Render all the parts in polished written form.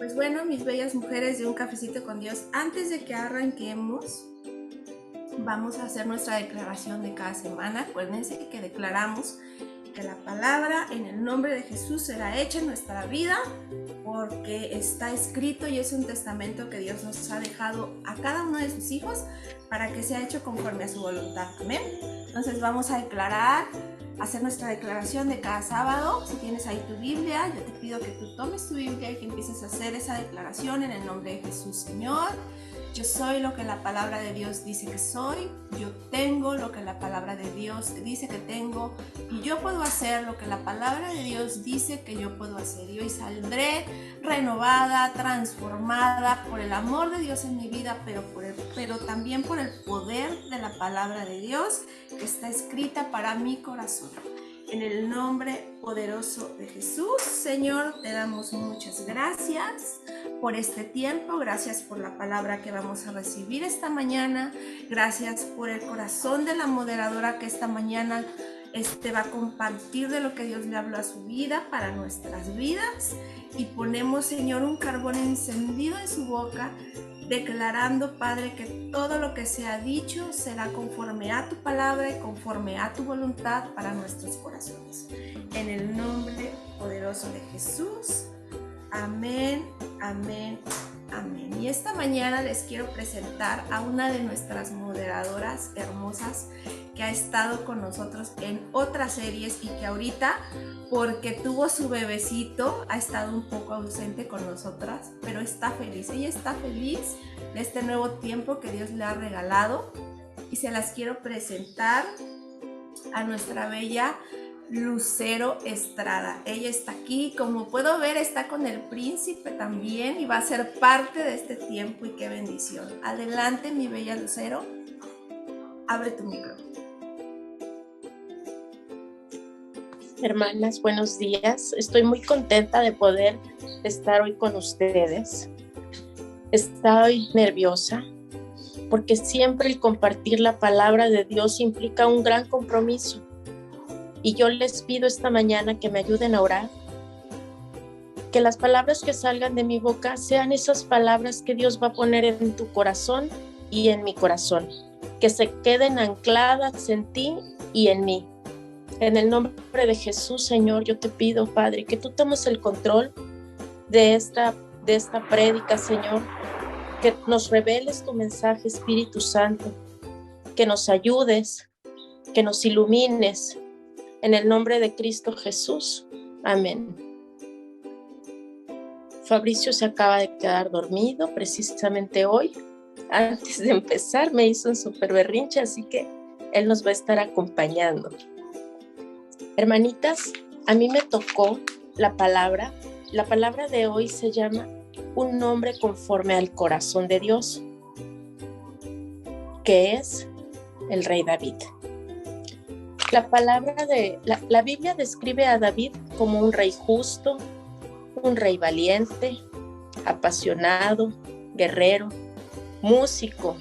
Pues bueno, mis bellas mujeres de Un Cafecito con Dios, antes de que arranquemos, vamos a hacer nuestra declaración de cada semana. Acuérdense que declaramos que la palabra en el nombre de Jesús será hecha en nuestra vida, porque está escrito y es un testamento que Dios nos ha dejado a cada uno de sus hijos para que sea hecho conforme a su voluntad. Amén. Entonces vamos a declarar, hacer nuestra declaración de cada sábado. Si tienes ahí tu Biblia, yo te pido que tú tomes tu Biblia y que empieces a hacer esa declaración en el nombre de Jesús. Señor, yo soy lo que la palabra de Dios dice que soy, yo tengo lo que la palabra de Dios dice que tengo, y yo puedo hacer lo que la palabra de Dios dice que yo puedo hacer. Y hoy saldré renovada, transformada por el amor de Dios en mi vida, pero también por el poder de la palabra de Dios que está escrita para mi corazón. En el nombre poderoso de Jesús, Señor, te damos muchas gracias por este tiempo, gracias por la palabra que vamos a recibir esta mañana, gracias por el corazón de la moderadora que esta mañana va a compartir de lo que Dios le habló a su vida, para nuestras vidas, y ponemos, Señor, un carbón encendido en su boca, declarando, Padre, que todo lo que se ha dicho será conforme a tu palabra y conforme a tu voluntad para nuestros corazones. En el nombre poderoso de Jesús. Amén, amén, amén. Y esta mañana les quiero presentar a una de nuestras moderadoras hermosas que ha estado con nosotros en otras series y que ahorita, porque tuvo su bebecito, ha estado un poco ausente con nosotras, pero está feliz. Ella está feliz de este nuevo tiempo que Dios le ha regalado, y se las quiero presentar a nuestra bella Lucero Estrada. Ella está aquí, como puedo ver, está con el príncipe también y va a ser parte de este tiempo, y qué bendición. Adelante, mi bella Lucero, abre tu micrófono. Hermanas, buenos días. Estoy muy contenta de poder estar hoy con ustedes. Estoy nerviosa porque siempre el compartir la palabra de Dios implica un gran compromiso. Y yo les pido esta mañana que me ayuden a orar, que las palabras que salgan de mi boca sean esas palabras que Dios va a poner en tu corazón y en mi corazón, que se queden ancladas en ti y en mí. En el nombre de Jesús, Señor, yo te pido, Padre, que tú tomes el control de esta prédica, Señor, que nos reveles tu mensaje, Espíritu Santo, que nos ayudes, que nos ilumines. En el nombre de Cristo Jesús. Amén. Fabricio se acaba de quedar dormido precisamente hoy. Antes de empezar me hizo un súper berrinche, así que él nos va a estar acompañando. Hermanitas, a mí me tocó la palabra. La palabra de hoy se llama un hombre conforme al corazón de Dios, que es el rey David. La Biblia describe a David como un rey justo, un rey valiente, apasionado, guerrero, músico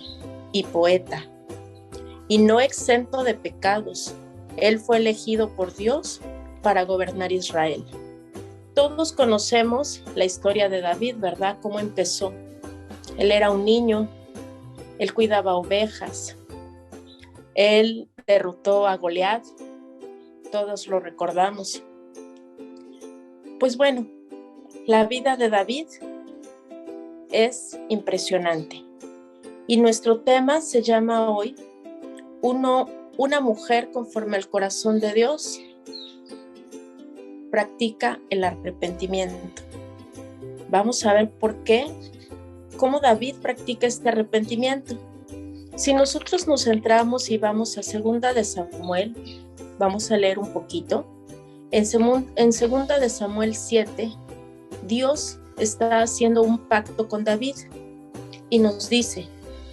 y poeta, y no exento de pecados. Él fue elegido por Dios para gobernar Israel. Todos conocemos la historia de David, ¿verdad? Cómo empezó. Él era un niño, él cuidaba ovejas, él derrotó a Goliat, todos lo recordamos. Pues bueno, la vida de David es impresionante. Y nuestro tema se llama hoy una mujer conforme al corazón de Dios practica el arrepentimiento. Vamos a ver por qué, cómo David practica este arrepentimiento. Si nosotros nos centramos y vamos a 2 de Samuel, vamos a leer un poquito. En 2 de Samuel 7, Dios está haciendo un pacto con David y nos dice: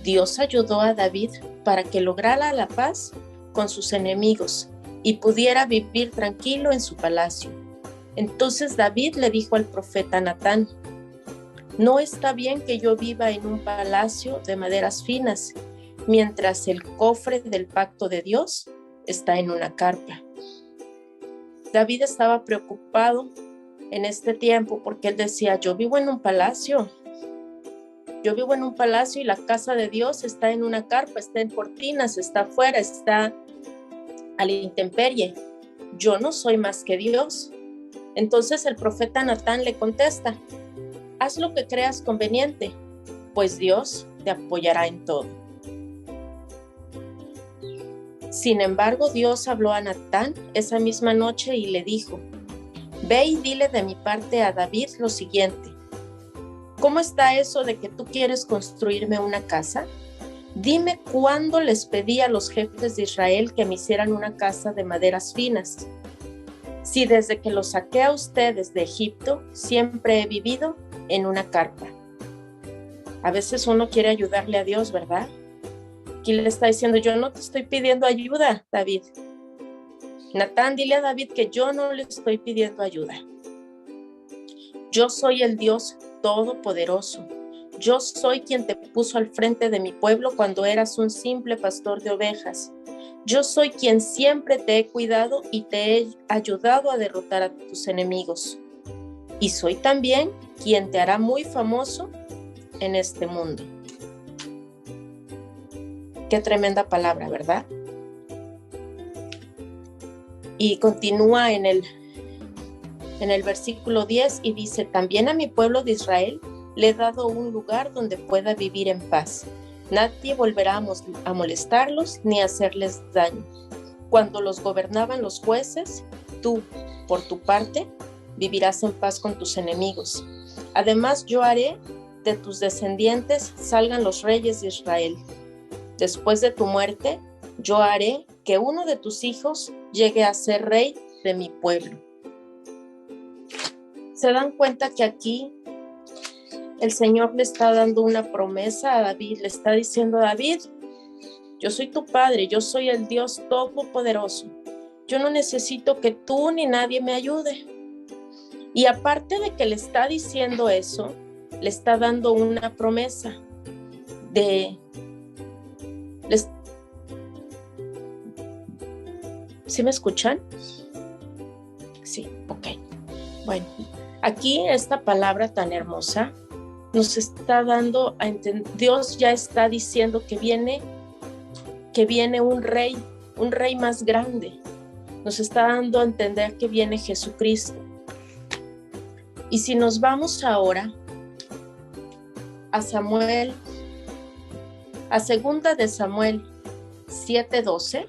Dios ayudó a David para que lograra la paz con sus enemigos y pudiera vivir tranquilo en su palacio. Entonces David le dijo al profeta Natán: no está bien que yo viva en un palacio de maderas finas, mientras el cofre del pacto de Dios está en una carpa. David estaba preocupado en este tiempo, porque él decía, yo vivo en un palacio y la casa de Dios está en una carpa, está en cortinas, está afuera, está a la intemperie. Yo no soy más que Dios. Entonces el profeta Natán le contesta, haz lo que creas conveniente, pues Dios te apoyará en todo. Sin embargo, Dios habló a Natán esa misma noche y le dijo, ve y dile de mi parte a David lo siguiente, ¿cómo está eso de que tú quieres construirme una casa? Dime cuándo les pedí a los jefes de Israel que me hicieran una casa de maderas finas. Si desde que los saqué a ustedes de Egipto, siempre he vivido en una carpa. A veces uno quiere ayudarle a Dios, ¿verdad? Aquí le está diciendo, yo no te estoy pidiendo ayuda, David. Natán, dile a David que yo no le estoy pidiendo ayuda. Yo soy el Dios Todopoderoso. Yo soy quien te puso al frente de mi pueblo cuando eras un simple pastor de ovejas. Yo soy quien siempre te he cuidado y te he ayudado a derrotar a tus enemigos. Y soy también quien te hará muy famoso en este mundo. Qué tremenda palabra, ¿verdad? Y continúa en el versículo 10 y dice, también a mi pueblo de Israel le he dado un lugar donde pueda vivir en paz. Nadie volverá a molestarlos ni a hacerles daño. Cuando los gobernaban los jueces, tú, por tu parte, vivirás en paz con tus enemigos. Además, yo haré de tus descendientes salgan los reyes de Israel. Después de tu muerte, yo haré que uno de tus hijos llegue a ser rey de mi pueblo. ¿Se dan cuenta que aquí el Señor le está dando una promesa a David? Le está diciendo a David, yo soy tu padre, yo soy el Dios Todopoderoso. Yo no necesito que tú ni nadie me ayude. Y aparte de que le está diciendo eso, le está dando una promesa ¿Sí me escuchan? Sí, ok. Bueno, aquí esta palabra tan hermosa nos está dando a entender, Dios ya está diciendo que viene un rey más grande. Nos está dando a entender que viene Jesucristo. Y si nos vamos ahora a Samuel, a segunda de Samuel 7:12,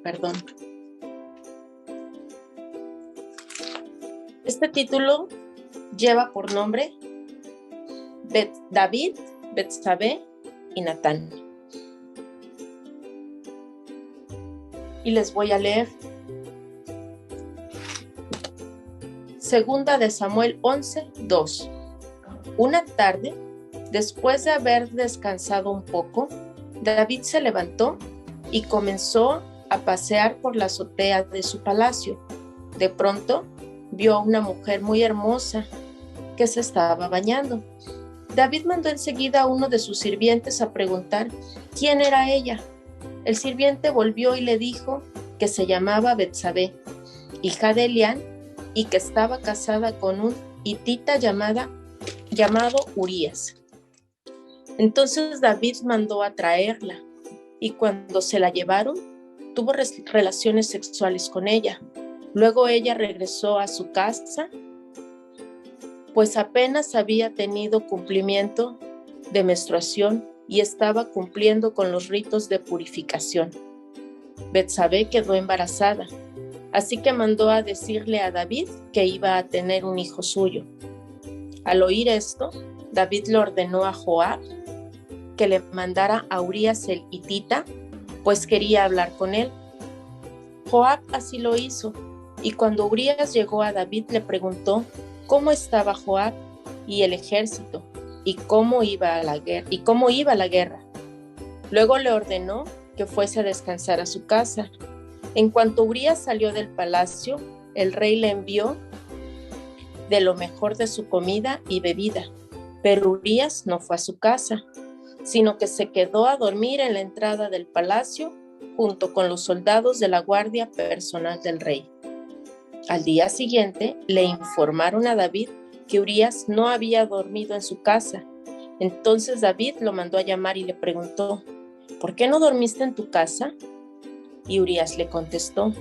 perdón. Este título lleva por nombre David, Betsabé y Natán. Y les voy a leer. Segunda de Samuel 11:2. Una tarde, después de haber descansado un poco, David se levantó y comenzó a pasear por la azotea de su palacio. De pronto, vio a una mujer muy hermosa que se estaba bañando. David mandó enseguida a uno de sus sirvientes a preguntar quién era ella. El sirviente volvió y le dijo que se llamaba Betsabé, hija de Elián, y que estaba casada con un hitita llamado Urías. Entonces David mandó a traerla, y cuando se la llevaron, tuvo relaciones sexuales con ella. Luego ella regresó a su casa, pues apenas había tenido cumplimiento de menstruación y estaba cumpliendo con los ritos de purificación. Betsabé quedó embarazada, así que mandó a decirle a David que iba a tener un hijo suyo. Al oír esto, David le ordenó a Joab que le mandara a Urías el hitita, pues quería hablar con él. Joab así lo hizo, y cuando Urías llegó a David le preguntó cómo estaba Joab y el ejército, y cómo iba la guerra. Luego le ordenó que fuese a descansar a su casa. En cuanto Urías salió del palacio, el rey le envió de lo mejor de su comida y bebida, pero Urías no fue a su casa, sino que se quedó a dormir en la entrada del palacio junto con los soldados de la guardia personal del rey. Al día siguiente le informaron a David que Urías no había dormido en su casa. Entonces David lo mandó a llamar y le preguntó: ¿por qué no dormiste en tu casa? Y Urías le contestó: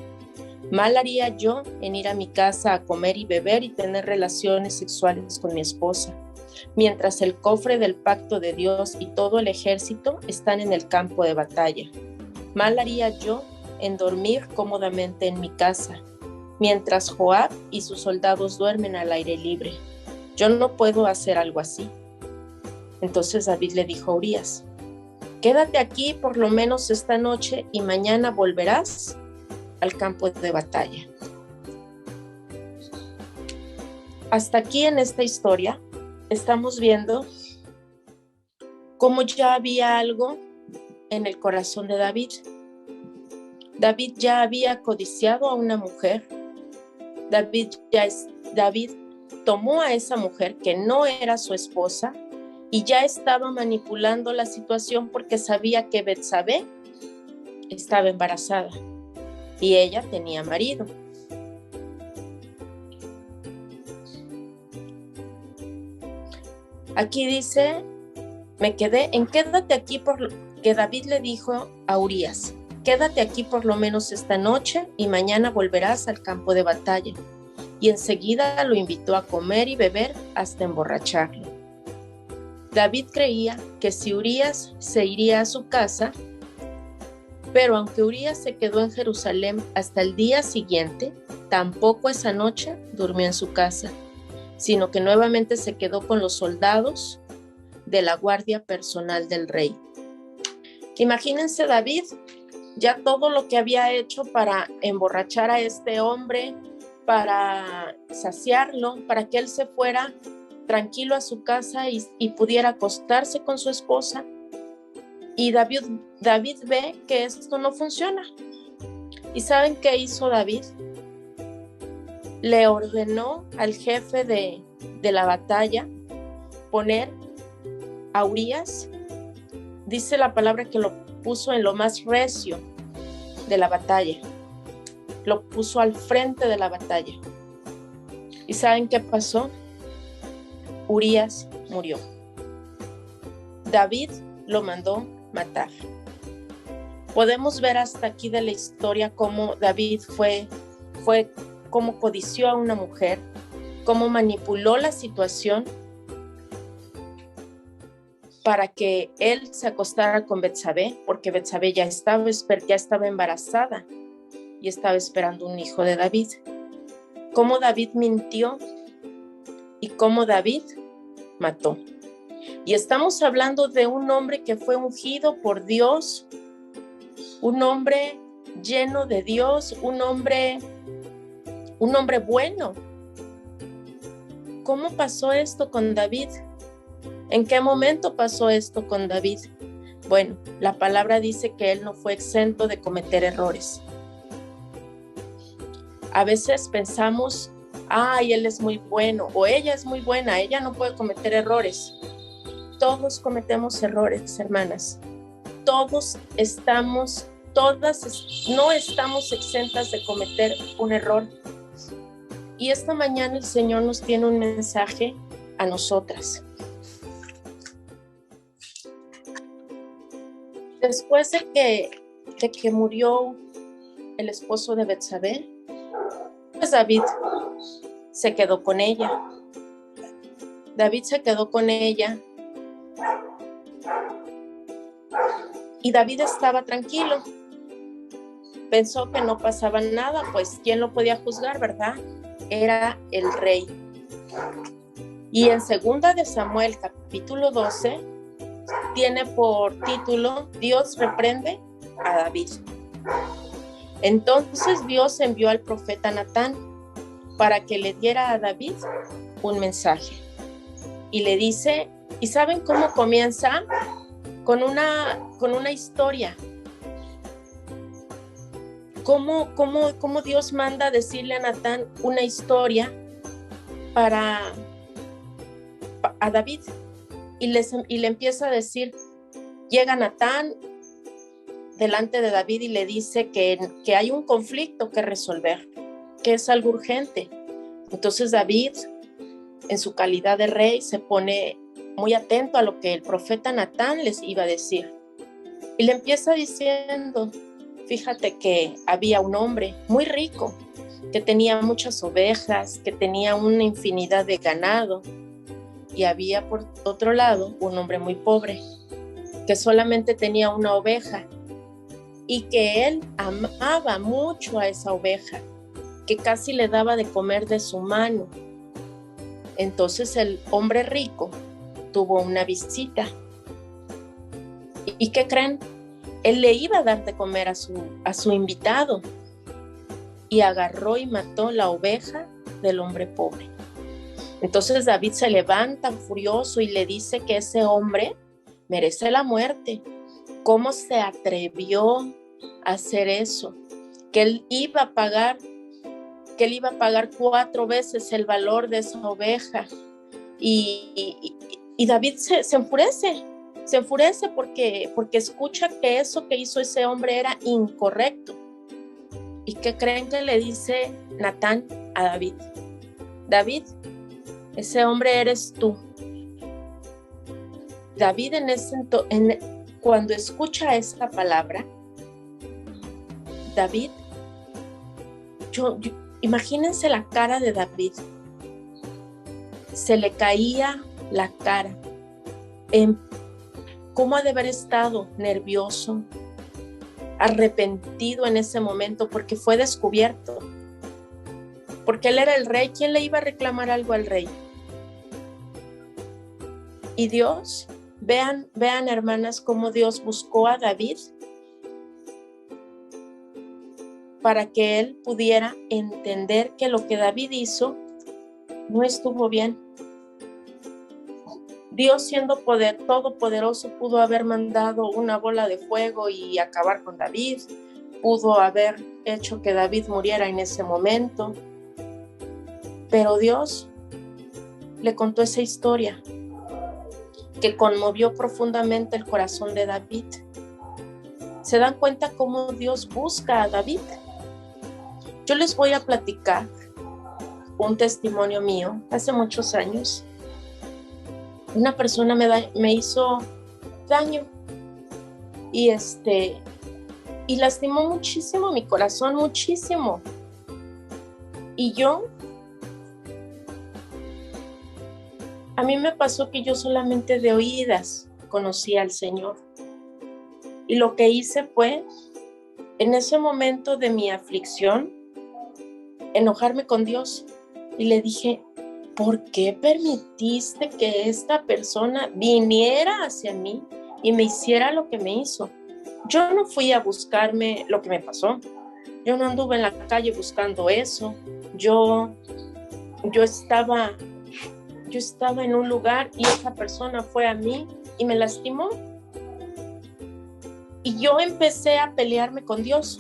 mal haría yo en ir a mi casa a comer y beber y tener relaciones sexuales con mi esposa, mientras el cofre del pacto de Dios y todo el ejército están en el campo de batalla. Mal haría yo en dormir cómodamente en mi casa, mientras Joab y sus soldados duermen al aire libre. Yo no puedo hacer algo así. Entonces David le dijo a Urías: quédate aquí por lo menos esta noche y mañana volverás al campo de batalla. Hasta aquí en esta historia estamos viendo cómo ya había algo en el corazón de David. David ya había codiciado a una mujer. David tomó a esa mujer que no era su esposa y ya estaba manipulando la situación porque sabía que Betsabé estaba embarazada y ella tenía marido. Aquí dice, quédate aquí que David le dijo a Urías: quédate aquí por lo menos esta noche y mañana volverás al campo de batalla. Y enseguida lo invitó a comer y beber hasta emborracharlo. David creía que si Urías se iría a su casa, pero aunque Urías se quedó en Jerusalén hasta el día siguiente, tampoco esa noche durmió en su casa, sino que nuevamente se quedó con los soldados de la guardia personal del rey. Imagínense David, ya todo lo que había hecho para emborrachar a este hombre, para saciarlo, para que él se fuera tranquilo a su casa y pudiera acostarse con su esposa. Y David ve que esto no funciona. ¿Y saben qué hizo David? Le ordenó al jefe de la batalla poner a Urías, dice la palabra que lo puso en lo más recio de la batalla, lo puso al frente de la batalla. ¿Y saben qué pasó? Urías murió. David lo mandó matar. Podemos ver hasta aquí de la historia cómo David fue cómo codició a una mujer, cómo manipuló la situación para que él se acostara con Betsabé, porque Betsabé ya estaba embarazada y estaba esperando un hijo de David. Cómo David mintió y cómo David mató. Y estamos hablando de un hombre que fue ungido por Dios, un hombre lleno de Dios, un hombre bueno. ¿Cómo pasó esto con David? ¿En qué momento pasó esto con David? Bueno, la palabra dice que él no fue exento de cometer errores. A veces pensamos, él es muy bueno o ella es muy buena, ella no puede cometer errores. Todos cometemos errores, hermanas. No estamos exentas de cometer un error. Y esta mañana el Señor nos tiene un mensaje a nosotras. Después de que murió el esposo de Betsabé, pues David se quedó con ella. Y David estaba tranquilo. Pensó que no pasaba nada, pues ¿quién lo podía juzgar, verdad? Era el rey. Y en 2 de Samuel, capítulo 12, tiene por título: Dios reprende a David. Entonces Dios envió al profeta Natán para que le diera a David un mensaje. Y le dice, ¿y saben cómo comienza? Con una historia. ¿Cómo Dios manda decirle a Natán una historia a David? Y le empieza a decir, llega Natán delante de David y le dice que hay un conflicto que resolver, que es algo urgente. Entonces David, en su calidad de rey, se pone muy atento a lo que el profeta Natán les iba a decir. Y le empieza diciendo, fíjate que había un hombre muy rico, que tenía muchas ovejas, que tenía una infinidad de ganado. Y había por otro lado un hombre muy pobre, que solamente tenía una oveja y que él amaba mucho a esa oveja, que casi le daba de comer de su mano. Entonces el hombre rico tuvo una visita. ¿Y qué creen? Él le iba a dar de comer a su invitado y agarró y mató la oveja del hombre pobre. Entonces David se levanta furioso y le dice que ese hombre merece la muerte. ¿Cómo se atrevió a hacer eso? Que él iba a pagar 4 veces el valor de esa oveja. Y David se enfurece porque escucha que eso que hizo ese hombre era incorrecto. ¿Y qué creen que le dice Natán a David? David, ese hombre eres tú. David cuando escucha esta palabra, David, imagínense la cara de David. Se le caía la cara. ¿Cómo ha de haber estado nervioso, arrepentido en ese momento? Porque fue descubierto. Porque él era el rey. ¿Quién le iba a reclamar algo al rey? Y Dios, vean hermanas, cómo Dios buscó a David para que él pudiera entender que lo que David hizo no estuvo bien. Dios, siendo todopoderoso, pudo haber mandado una bola de fuego y acabar con David, pudo haber hecho que David muriera en ese momento, pero Dios le contó esa historia que conmovió profundamente el corazón de David. ¿Se dan cuenta cómo Dios busca a David? Yo les voy a platicar un testimonio mío. Hace muchos años, una persona me hizo daño y lastimó muchísimo mi corazón, muchísimo. Y a mí me pasó que yo solamente de oídas conocí al Señor. Y lo que hice fue, en ese momento de mi aflicción, enojarme con Dios. Y le dije, ¿por qué permitiste que esta persona viniera hacia mí y me hiciera lo que me hizo? Yo no fui a buscarme lo que me pasó. Yo no anduve en la calle buscando eso. Yo estaba en un lugar y esa persona fue a mí y me lastimó. Y yo empecé a pelearme con Dios,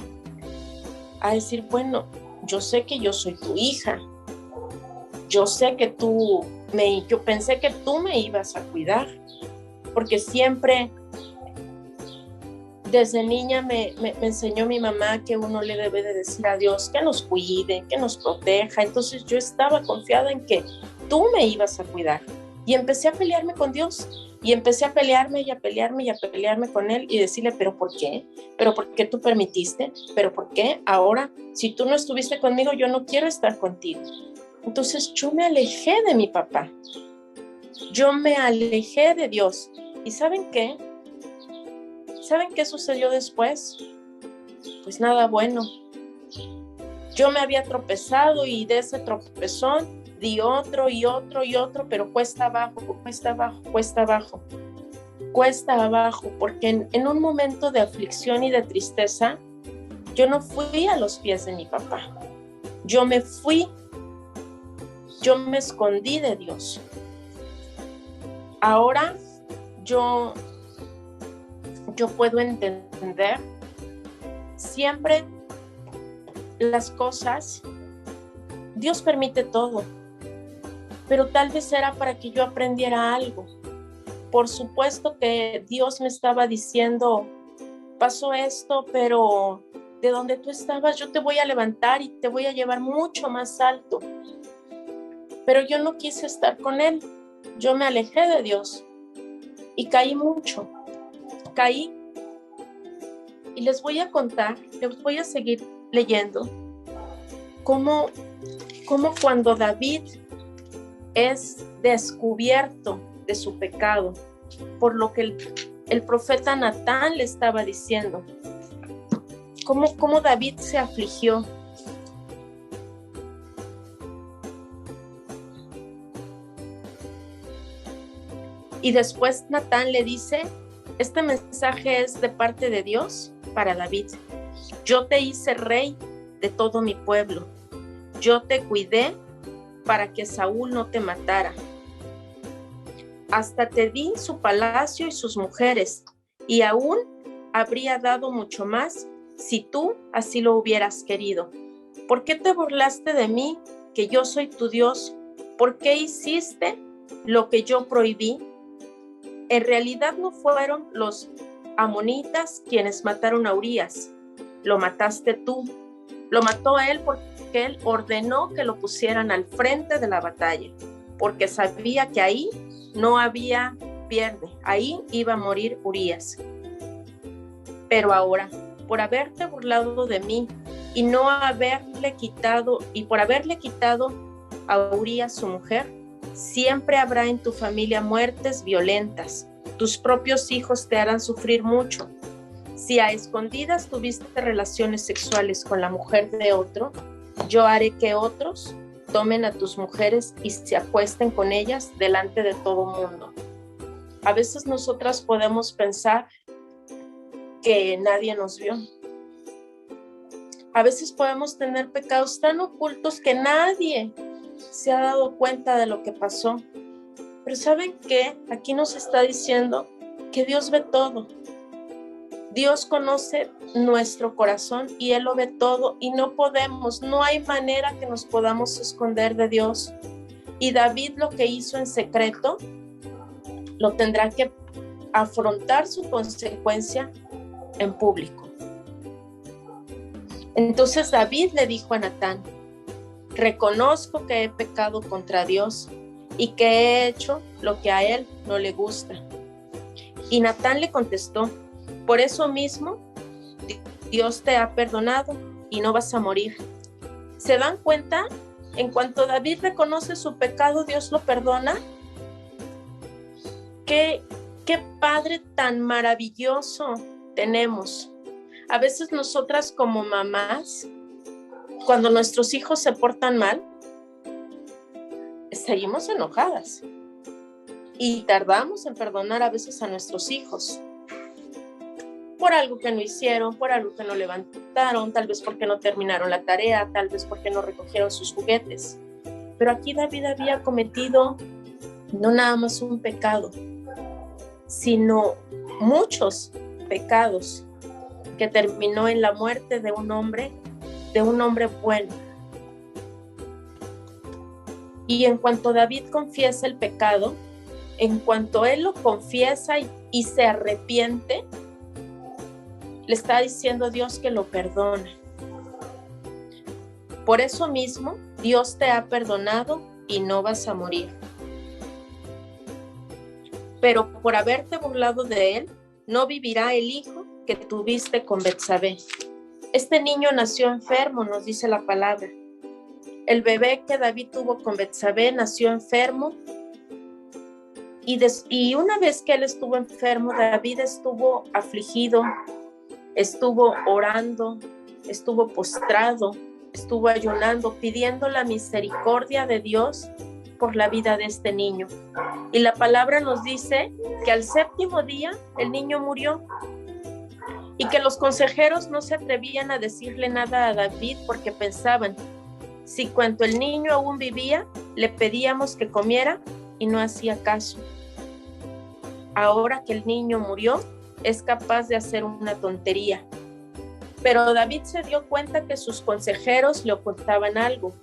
a decir, bueno, yo sé que yo soy tu hija. Yo sé que yo pensé que tú me ibas a cuidar, porque siempre, desde niña me enseñó mi mamá que uno le debe de decir a Dios que nos cuide, que nos proteja. Entonces yo estaba confiada en que tú me ibas a cuidar. Y empecé a pelearme con Dios. Y empecé a pelearme y a pelearme y a pelearme con Él y decirle, ¿pero por qué? ¿Pero por qué tú permitiste? ¿Pero por qué ahora? Si tú no estuviste conmigo, yo no quiero estar contigo. Entonces yo me alejé de mi papá. Yo me alejé de Dios. ¿Y saben qué? ¿Saben qué sucedió después? Pues nada bueno. Yo me había tropezado y de ese tropezón di otro y otro y otro, pero cuesta abajo, porque en un momento de aflicción y de tristeza, yo no fui a los pies de mi papá. Yo me escondí de Dios. Ahora yo puedo entender siempre las cosas. Dios permite todo, pero tal vez era para que yo aprendiera algo. Por supuesto que Dios me estaba diciendo pasó esto, pero de donde tú estabas yo te voy a levantar y te voy a llevar mucho más alto. Pero yo no quise estar con él, yo me alejé de Dios y caí mucho, caí. Y les voy a contar, les voy a seguir leyendo cómo cuando David es descubierto de su pecado, por lo que el profeta Natán le estaba diciendo, cómo David se afligió. Y después Natán le dice, este mensaje es de parte de Dios para David. Yo te hice rey de todo mi pueblo. Yo te cuidé para que Saúl no te matara. Hasta te di su palacio y sus mujeres, y aún habría dado mucho más si tú así lo hubieras querido. ¿Por qué te burlaste de mí, que yo soy tu Dios? ¿Por qué hiciste lo que yo prohibí? En realidad no fueron los amonitas quienes mataron a Urías, lo mataste tú. Lo mató él porque él ordenó que lo pusieran al frente de la batalla, porque sabía que ahí no había pierde, ahí iba a morir Urías. Pero ahora, por haberte burlado de mí y no haberle quitado, y por haberle quitado a Urías su mujer, siempre habrá en tu familia muertes violentas. Tus propios hijos te harán sufrir mucho. Si a escondidas tuviste relaciones sexuales con la mujer de otro, yo haré que otros tomen a tus mujeres y se acuesten con ellas delante de todo mundo. A veces nosotras podemos pensar que nadie nos vio. A veces podemos tener pecados tan ocultos que nadie se ha dado cuenta de lo que pasó. Pero ¿saben qué? Aquí nos está diciendo que Dios ve todo. Dios conoce nuestro corazón y Él lo ve todo y no hay manera que nos podamos esconder de Dios. Y David lo que hizo en secreto, lo tendrá que afrontar su consecuencia en público. Entonces David le dijo a Natán, reconozco que he pecado contra Dios y que he hecho lo que a Él no le gusta. Y Natán le contestó, por eso mismo, Dios te ha perdonado y no vas a morir. ¿Se dan cuenta? En cuanto David reconoce su pecado, Dios lo perdona. ¿Qué padre tan maravilloso tenemos? A veces nosotras como mamás, cuando nuestros hijos se portan mal, seguimos enojadas y tardamos en perdonar a veces a nuestros hijos. Por algo que no hicieron, por algo que no levantaron, tal vez porque no terminaron la tarea, tal vez porque no recogieron sus juguetes. Pero aquí David había cometido no nada más un pecado, sino muchos pecados que terminó en la muerte de un hombre bueno. Y en cuanto David confiesa el pecado, en cuanto él lo confiesa y se arrepiente, le está diciendo a Dios que lo perdona. Por eso mismo, Dios te ha perdonado y no vas a morir. Pero por haberte burlado de él, no vivirá el hijo que tuviste con Betsabé. Este niño nació enfermo, nos dice la palabra. El bebé que David tuvo con Betsabé nació enfermo. Y una vez que él estuvo enfermo, David estuvo afligido, estuvo orando, estuvo postrado, estuvo ayunando, pidiendo la misericordia de Dios por la vida de este niño. Y la palabra nos dice que al 7º día el niño murió y que los consejeros no se atrevían a decirle nada a David porque pensaban, si cuando el niño aún vivía, le pedíamos que comiera y no hacía caso. Ahora que el niño murió, es capaz de hacer una tontería. Pero David se dio cuenta que sus consejeros le ocultaban algo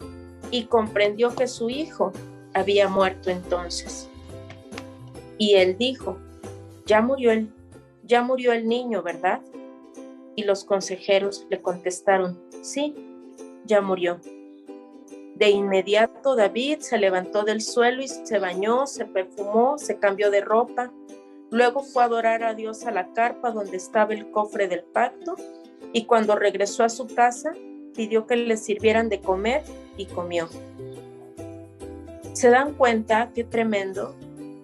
y comprendió que su hijo había muerto entonces. Y él dijo, ya murió el niño, ¿verdad? Y los consejeros le contestaron: sí, ya murió. De inmediato David se levantó del suelo y se bañó, se perfumó, se cambió de ropa. Luego fue a adorar a Dios a la carpa donde estaba el cofre del pacto, y cuando regresó a su casa, pidió que le sirvieran de comer y comió. ¿Se dan cuenta qué tremendo?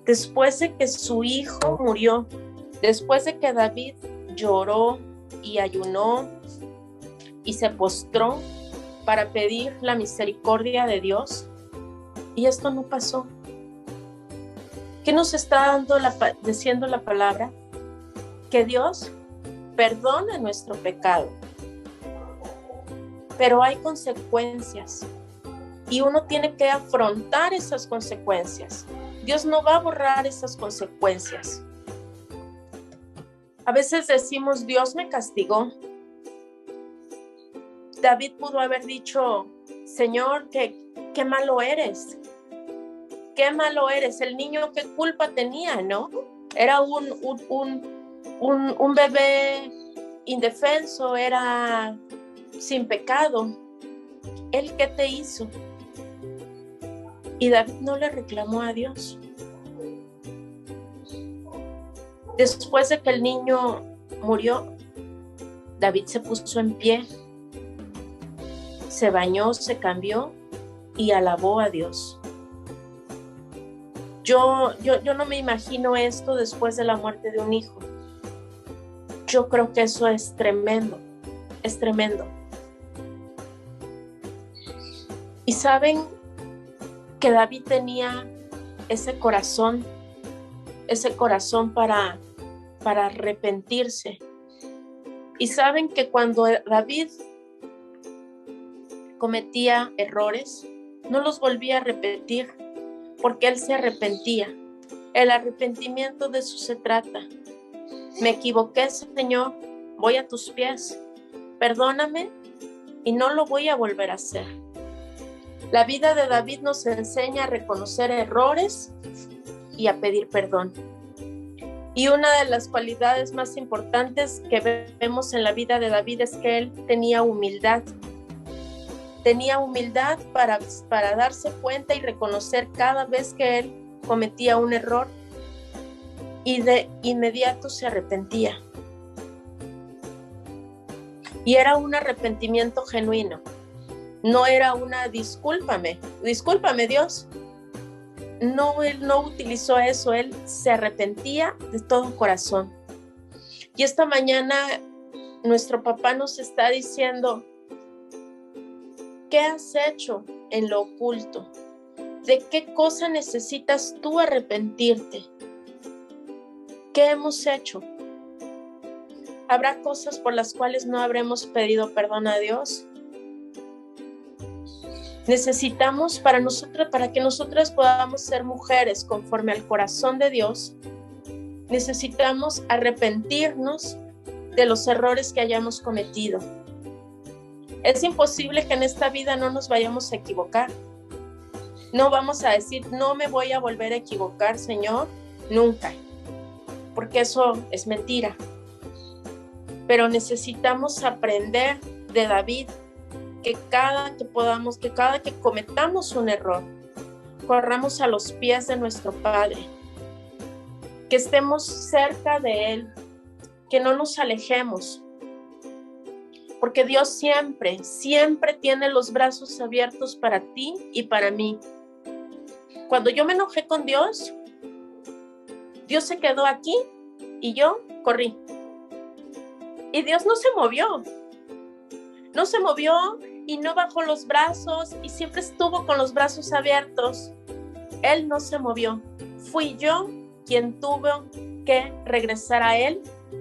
Después de que su hijo murió, después de que David lloró y ayunó y se postró para pedir la misericordia de Dios, y esto no pasó. ¿Qué nos está diciendo la palabra? Que Dios perdona nuestro pecado, pero hay consecuencias y uno tiene que afrontar esas consecuencias. Dios no va a borrar esas consecuencias. A veces decimos: Dios me castigó. David pudo haber dicho: Señor, qué malo eres. Qué malo eres. El niño, ¿qué culpa tenía, no? Era un bebé indefenso, era sin pecado. ¿Él qué te hizo? Y David no le reclamó a Dios. Después de que el niño murió, David se puso en pie, se bañó, se cambió y alabó a Dios. Yo no me imagino esto después de la muerte de un hijo. Yo creo que eso es tremendo, es tremendo. Y saben que David tenía ese corazón para arrepentirse. Y saben que cuando David cometía errores, no los volvía a repetir, porque él se arrepentía. El arrepentimiento, de eso se trata. Me equivoqué, Señor, voy a tus pies, perdóname y no lo voy a volver a hacer. La vida de David nos enseña a reconocer errores y a pedir perdón. Y una de las cualidades más importantes que vemos en la vida de David es que él tenía humildad. Tenía humildad para darse cuenta y reconocer cada vez que él cometía un error, y de inmediato se arrepentía. Y era un arrepentimiento genuino. No era una discúlpame Dios. No, él no utilizó eso, él se arrepentía de todo corazón. Y esta mañana nuestro papá nos está diciendo: ¿qué has hecho en lo oculto? ¿De qué cosa necesitas tú arrepentirte? ¿Qué hemos hecho? ¿Habrá cosas por las cuales no habremos pedido perdón a Dios? Necesitamos, para que nosotras podamos ser mujeres conforme al corazón de Dios, necesitamos arrepentirnos de los errores que hayamos cometido. Es imposible que en esta vida no nos vayamos a equivocar. No vamos a decir: no me voy a volver a equivocar, Señor, nunca, porque eso es mentira. Pero necesitamos aprender de David que cada que cometamos un error, corramos a los pies de nuestro Padre, que estemos cerca de Él, que no nos alejemos, porque Dios siempre tiene los brazos abiertos para ti y para mí. Cuando yo me enojé con Dios, Dios se quedó aquí y yo corrí. Y Dios no se movió y no bajó los brazos y siempre estuvo con los brazos abiertos. Él no se movió. Fui yo quien tuvo que regresar a Él,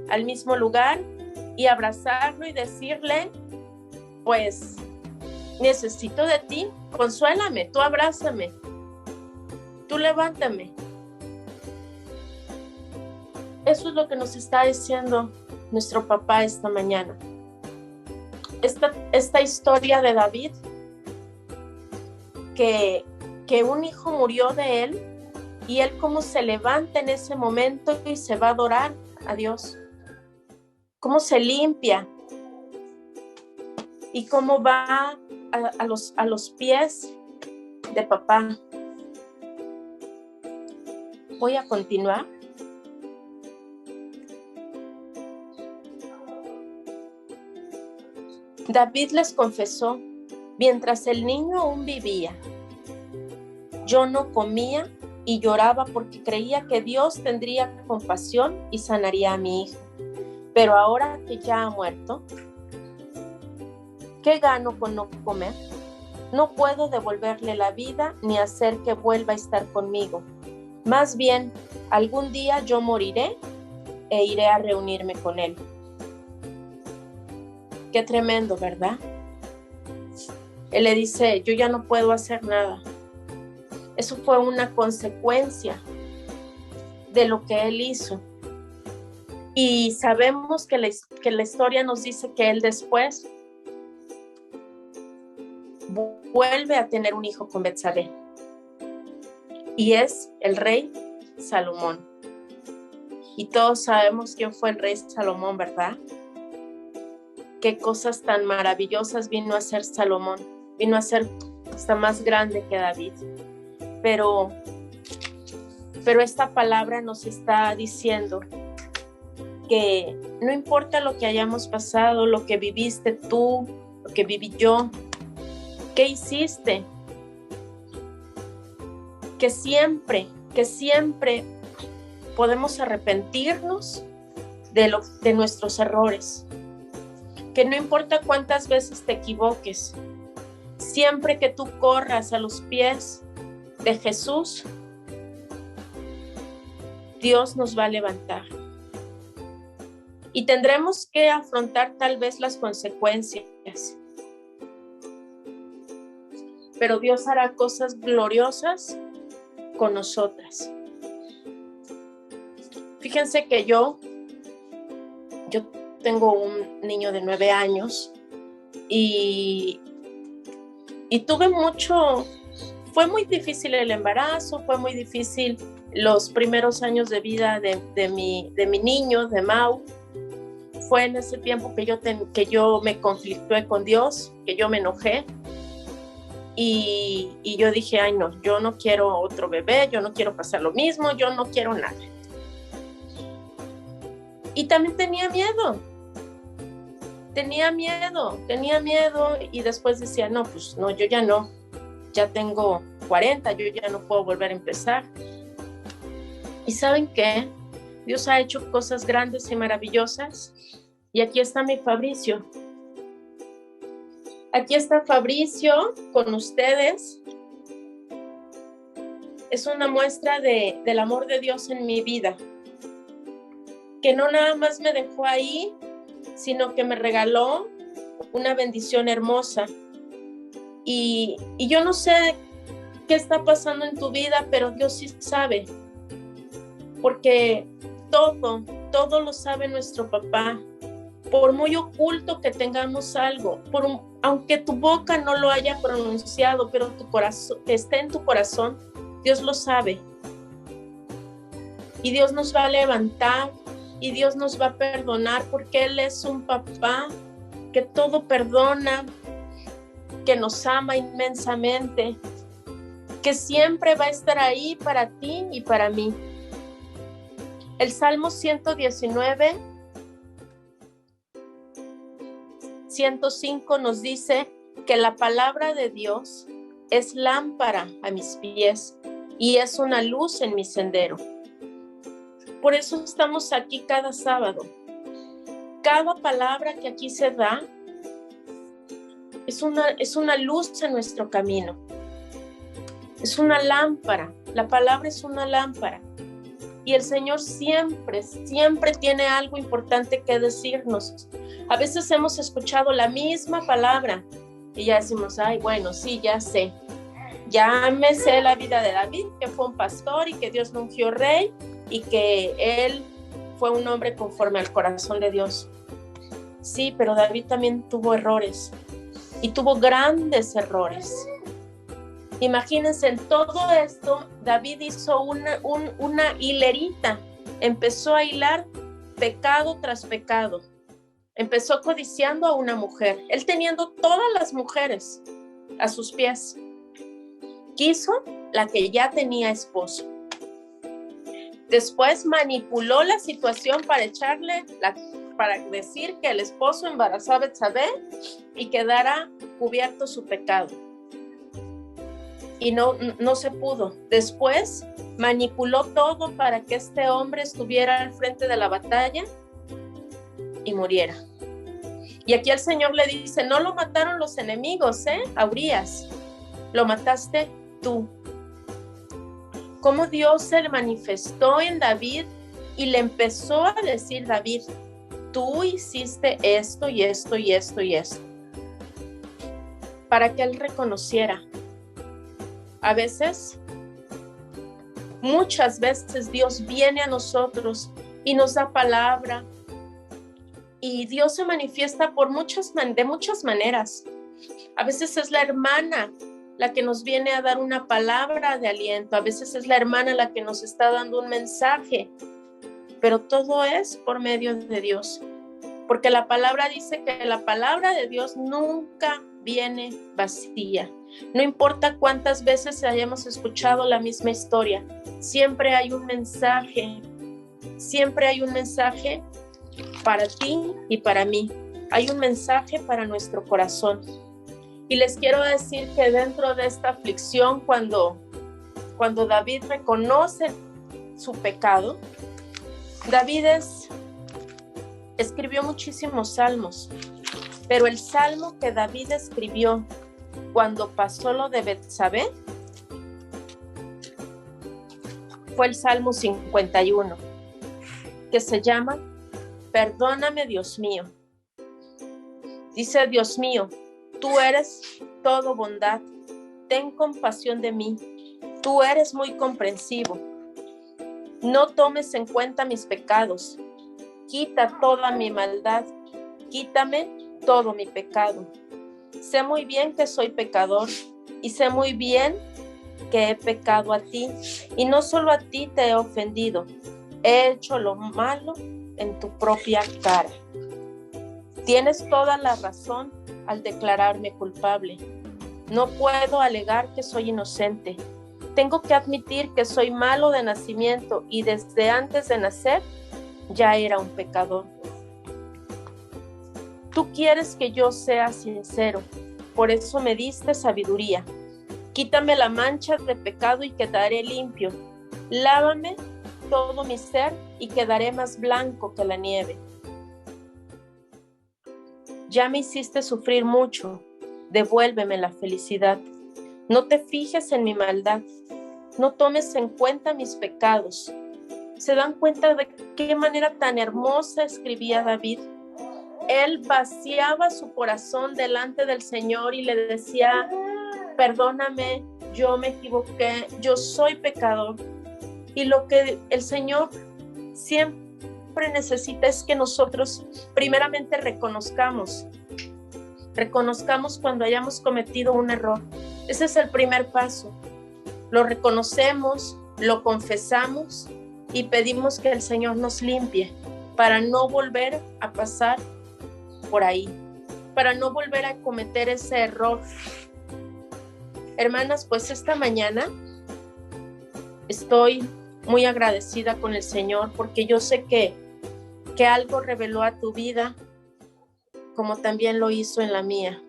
al mismo lugar, y abrazarlo y decirle: pues necesito de ti, consuélame, tú abrázame, tú levántame. Eso es lo que nos está diciendo nuestro papá esta mañana. Esta historia de David, que un hijo murió de él, y él cómo se levanta en ese momento y se va a adorar a Dios, cómo se limpia y cómo va a los pies de papá. Voy a continuar. David les confesó: mientras el niño aún vivía, yo no comía y lloraba porque creía que Dios tendría compasión y sanaría a mi hijo. Pero ahora que ya ha muerto, ¿qué gano con no comer? No puedo devolverle la vida ni hacer que vuelva a estar conmigo. Más bien, algún día yo moriré e iré a reunirme con él. Qué tremendo, ¿verdad? Él le dice: yo ya no puedo hacer nada. Eso fue una consecuencia de lo que él hizo. Y sabemos que la historia nos dice que él después vuelve a tener un hijo con Betsabé. Y es el rey Salomón. Y todos sabemos quién fue el rey Salomón, ¿verdad? Qué cosas tan maravillosas vino a hacer Salomón. Vino a ser hasta más grande que David. Pero esta palabra nos está diciendo que no importa lo que hayamos pasado, lo que viviste tú, lo que viví yo, ¿qué hiciste? Que siempre podemos arrepentirnos de nuestros errores. Que no importa cuántas veces te equivoques, siempre que tú corras a los pies de Jesús, Dios nos va a levantar. Y tendremos que afrontar tal vez las consecuencias. Pero Dios hará cosas gloriosas con nosotras. Fíjense que yo tengo un niño de 9 años y tuve fue muy difícil el embarazo, fue muy difícil los primeros años de vida de mi niño, de Mau. Fue en ese tiempo que yo me conflictué con Dios, que yo me enojé. Y yo dije: ay no, yo no quiero otro bebé, yo no quiero pasar lo mismo, yo no quiero nada. Y también tenía miedo y después decía: no, pues no, yo ya no, ya tengo 40, yo ya no puedo volver a empezar. ¿Y saben qué? Dios ha hecho cosas grandes y maravillosas y aquí está mi Fabricio. Aquí está Fabricio con ustedes. Es una muestra del amor de Dios en mi vida, que no nada más me dejó ahí, sino que me regaló una bendición hermosa. Y yo no sé qué está pasando en tu vida, pero Dios sí sabe, porque todo lo sabe nuestro papá. Por muy oculto que tengamos algo, aunque tu boca no lo haya pronunciado, pero tu corazón, que esté en tu corazón, Dios lo sabe. Y Dios nos va a levantar y Dios nos va a perdonar, porque Él es un papá que todo perdona, que nos ama inmensamente, que siempre va a estar ahí para ti y para mí. El Salmo 119, 105 nos dice que la palabra de Dios es lámpara a mis pies y es una luz en mi sendero. Por eso estamos aquí cada sábado. Cada palabra que aquí se da es una luz en nuestro camino. Es una lámpara. La palabra es una lámpara. Y el Señor siempre tiene algo importante que decirnos. A veces hemos escuchado la misma palabra y ya decimos: ay, bueno, sí, ya sé. Ya me sé la vida de David, que fue un pastor y que Dios lo ungió rey y que él fue un hombre conforme al corazón de Dios. Sí, pero David también tuvo errores y tuvo grandes errores. Imagínense, en todo esto, David hizo una hilerita, empezó a hilar pecado tras pecado. empezó codiciando a una mujer, él teniendo todas las mujeres a sus pies. Quiso la que ya tenía esposo. Después manipuló la situación para decir que el esposo embarazó a Betsabé y quedara cubierto su pecado. Y no se pudo. Después manipuló todo para que este hombre estuviera al frente de la batalla y muriera. Y aquí el Señor le dice, no lo mataron los enemigos, a Urías, lo mataste tú. Cómo Dios se le manifestó en David y le empezó a decir, David, tú hiciste esto y esto y esto y esto, para que él reconociera. A veces, muchas veces Dios viene a nosotros y nos da palabra, y Dios se manifiesta de muchas maneras. A veces es la hermana la que nos viene a dar una palabra de aliento, a veces es la hermana la que nos está dando un mensaje, pero todo es por medio de Dios, porque la palabra dice que la palabra de Dios nunca viene vacía. No importa cuántas veces hayamos escuchado la misma historia, siempre hay un mensaje para ti y para mí. Hay un mensaje para nuestro corazón. Y les quiero decir que dentro de esta aflicción, cuando David reconoce su pecado, David escribió muchísimos salmos, pero el salmo que David escribió cuando pasó lo de Betsabé fue el Salmo 51, que se llama Perdóname, Dios mío. Dice, Dios mío, tú eres todo bondad, ten compasión de mí, tú eres muy comprensivo. No tomes en cuenta mis pecados, quita toda mi maldad, quítame todo mi pecado. Sé muy bien que soy pecador y sé muy bien que he pecado a ti, y no solo a ti te he ofendido, he hecho lo malo en tu propia cara. Tienes toda la razón al declararme culpable. No puedo alegar que soy inocente. Tengo que admitir que soy malo de nacimiento y desde antes de nacer ya era un pecador. Tú quieres que yo sea sincero, por eso me diste sabiduría. Quítame la mancha de pecado y quedaré limpio. Lávame todo mi ser y quedaré más blanco que la nieve. Ya me hiciste sufrir mucho, devuélveme la felicidad. No te fijes en mi maldad, no tomes en cuenta mis pecados. ¿Se dan cuenta de qué manera tan hermosa escribía David? Él vaciaba su corazón delante del Señor y le decía, perdóname, yo me equivoqué, yo soy pecador. Y lo que el Señor siempre necesita es que nosotros primeramente reconozcamos cuando hayamos cometido un error. Ese es el primer paso. Lo reconocemos, lo confesamos y pedimos que el Señor nos limpie para no volver a pasar por ahí, para no volver a cometer ese error. Hermanas, pues esta mañana estoy muy agradecida con el Señor porque yo sé que algo reveló a tu vida como también lo hizo en la mía.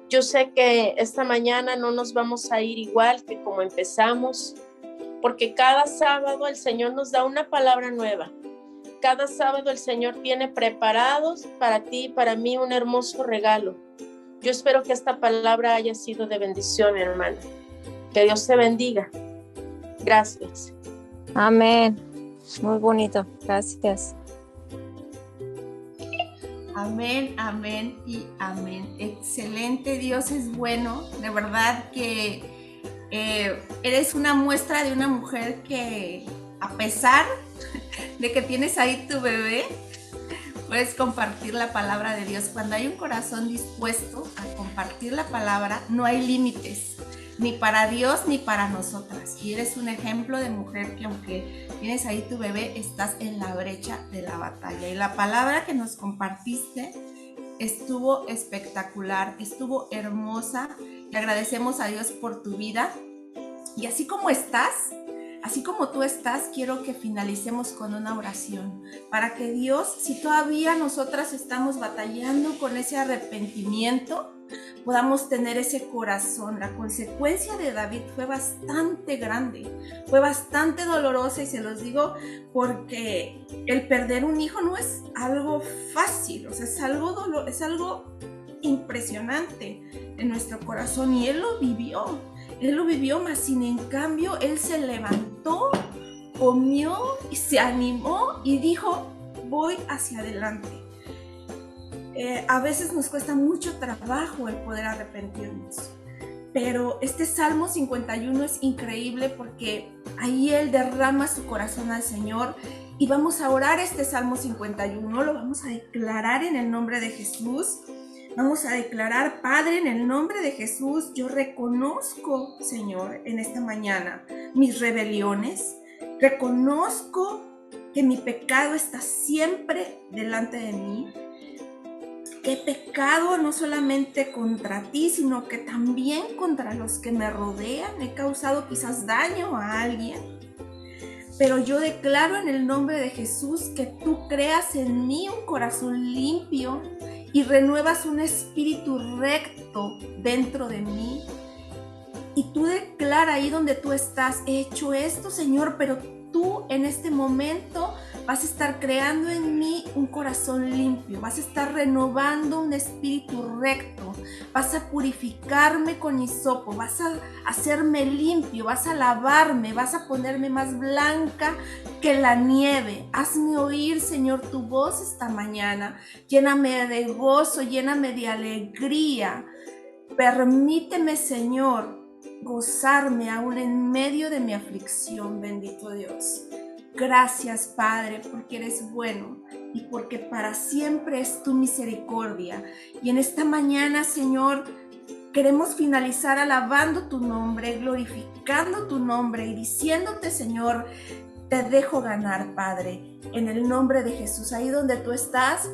Yo sé que esta mañana no nos vamos a ir igual que como empezamos, porque cada sábado el Señor nos da una palabra nueva. Cada sábado el Señor tiene preparados para ti y para mí un hermoso regalo. Yo espero que esta palabra haya sido de bendición, hermana. Que Dios te bendiga. Gracias. Amén. Muy bonito. Gracias. Amén, amén y amén. Excelente, Dios es bueno. De verdad que eres una muestra de una mujer que, a pesar de que tienes ahí tu bebé, puedes compartir la palabra de Dios. Cuando hay un corazón dispuesto a compartir la palabra, no hay límites. ni para Dios ni para nosotras. Y eres un ejemplo de mujer que aunque tienes ahí tu bebé, estás en la brecha de la batalla. Y la palabra que nos compartiste estuvo espectacular, estuvo hermosa. Y agradecemos a Dios por tu vida. Y así como estás, así como tú estás, quiero que finalicemos con una oración para que Dios, si todavía nosotras estamos batallando con ese arrepentimiento, podamos tener ese corazón. La consecuencia de David fue bastante grande, fue bastante dolorosa, y se los digo porque el perder un hijo no es algo fácil, o sea, es algo impresionante en nuestro corazón, y él lo vivió, más sin en cambio él se levantó, comió y se animó y dijo: voy hacia adelante. A veces nos cuesta mucho trabajo el poder arrepentirnos, pero este Salmo 51 es increíble porque ahí él derrama su corazón al Señor, y vamos a orar este Salmo 51, lo vamos a declarar en el nombre de Jesús. Vamos a declarar: Padre, en el nombre de Jesús, yo reconozco, Señor, en esta mañana mis rebeliones. Reconozco que mi pecado está siempre delante de mí. Que he pecado no solamente contra ti, sino que también contra los que me rodean. He causado quizás daño a alguien. Pero yo declaro en el nombre de Jesús que tú creas en mí un corazón limpio y renuevas un espíritu recto dentro de mí. Y tú declara ahí donde tú estás: he hecho esto, Señor, pero tú en este momento vas a estar creando en mí un corazón limpio, vas a estar renovando un espíritu recto, vas a purificarme con hisopo, vas a hacerme limpio, vas a lavarme, vas a ponerme más blanca que la nieve. Hazme oír, Señor, tu voz esta mañana. Lléname de gozo, lléname de alegría. Permíteme, Señor, gozarme aún en medio de mi aflicción, bendito Dios. Gracias, Padre, porque eres bueno y porque para siempre es tu misericordia. Y en esta mañana, Señor, queremos finalizar alabando tu nombre, glorificando tu nombre y diciéndote, Señor, te dejo ganar, Padre, en el nombre de Jesús. Ahí donde tú estás,